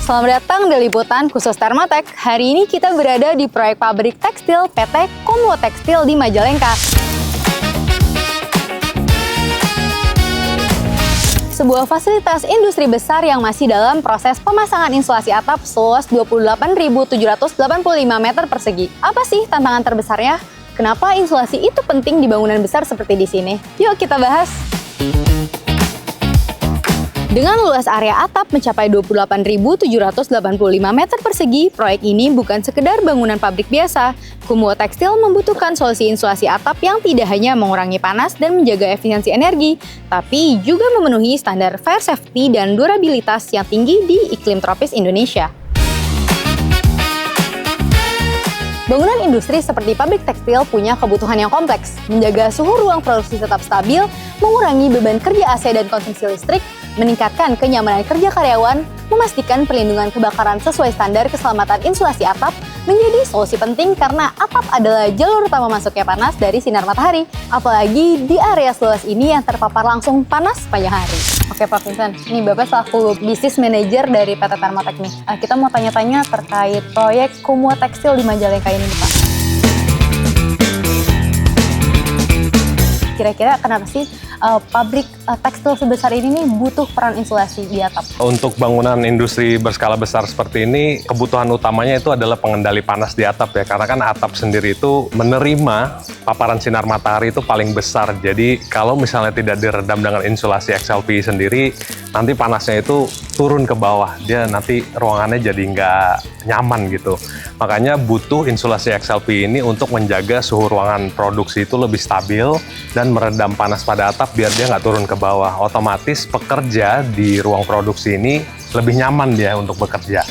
Selamat datang di liputan khusus Thermatech. Hari ini kita berada di proyek pabrik tekstil PT Komuo Tekstil di Majalengka. Sebuah fasilitas industri besar yang masih dalam proses pemasangan insulasi atap seluas 28.785 meter persegi. Apa sih tantangan terbesarnya? Kenapa insulasi itu penting di bangunan besar seperti di sini? Yuk kita bahas! Dengan luas area atap mencapai 28.785 meter persegi, proyek ini bukan sekedar bangunan pabrik biasa. Komuo Tekstil membutuhkan solusi insulasi atap yang tidak hanya mengurangi panas dan menjaga efisiensi energi, tapi juga memenuhi standar fire safety dan durabilitas yang tinggi di iklim tropis Indonesia. Bangunan industri seperti pabrik tekstil punya kebutuhan yang kompleks, menjaga suhu ruang produksi tetap stabil, mengurangi beban kerja AC dan konsumsi listrik, meningkatkan kenyamanan kerja karyawan, memastikan perlindungan kebakaran sesuai standar keselamatan insulasi atap, menjadi solusi penting karena atap adalah jalur utama masuknya panas dari sinar matahari, apalagi di area seluas ini yang terpapar langsung panas sepanjang hari. Oke Pak Vincent, ini Bapak selaku Business Manager dari PT Thermatech nih. Kita mau tanya-tanya terkait proyek Komuo Tekstil di Majalengka ini nih, Pak. Kira-kira kenapa sih pabrik tekstil sebesar ini nih butuh peran insulasi di atap? Untuk bangunan industri berskala besar seperti ini, kebutuhan utamanya itu adalah pengendali panas di atap ya. Karena kan atap sendiri itu menerima paparan sinar matahari itu paling besar. Jadi kalau misalnya tidak diredam dengan insulasi XLPE sendiri, nanti panasnya itu turun ke bawah. Dia nanti ruangannya jadi nggak nyaman gitu. Makanya butuh insulasi XLPE ini untuk menjaga suhu ruangan produksi itu lebih stabil dan meredam panas pada atap biar dia nggak turun ke bawah. Otomatis pekerja di ruang produksi ini lebih nyaman dia untuk bekerja.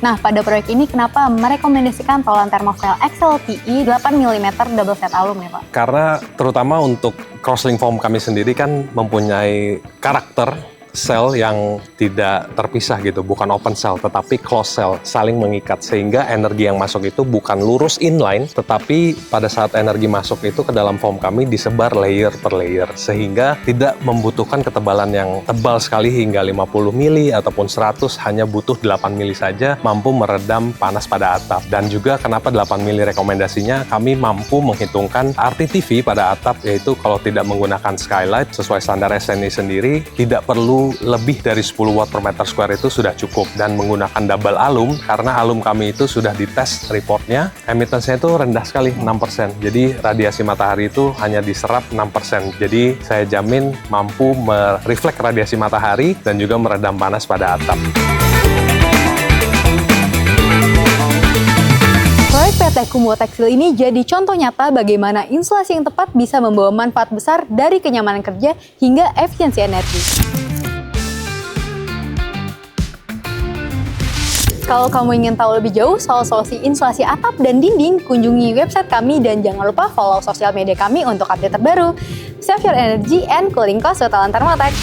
Nah, pada proyek ini kenapa merekomendasikan taulan thermofoil XLPE 8 mm double set alum nih Pak? Karena terutama untuk crosslink foam kami sendiri kan mempunyai karakter sel yang tidak terpisah gitu, bukan open cell, tetapi closed cell, saling mengikat, sehingga energi yang masuk itu bukan lurus inline, tetapi pada saat energi masuk itu ke dalam foam kami disebar layer per layer, sehingga tidak membutuhkan ketebalan yang tebal sekali hingga 50 mili ataupun 100, hanya butuh 8 mili saja mampu meredam panas pada atap. Dan juga kenapa 8 mili rekomendasinya, kami mampu menghitungkan RTTV pada atap, yaitu kalau tidak menggunakan skylight sesuai standar SNI sendiri, tidak perlu lebih dari 10 watt per meter square itu sudah cukup. Dan menggunakan double alum, karena alum kami itu sudah dites reportnya, emittance-nya itu rendah sekali, 6%. Jadi radiasi matahari itu hanya diserap 6%. Jadi saya jamin mampu mereflek radiasi matahari dan juga meredam panas pada atap. Proyek PT Komuo Tekstil ini jadi contoh nyata bagaimana insulasi yang tepat bisa membawa manfaat besar dari kenyamanan kerja hingga efisiensi energi. Kalau kamu ingin tahu lebih jauh soal solusi insulasi atap dan dinding, kunjungi website kami dan jangan lupa follow sosial media kami untuk update terbaru. Save your energy and cooling cost with Thermatech.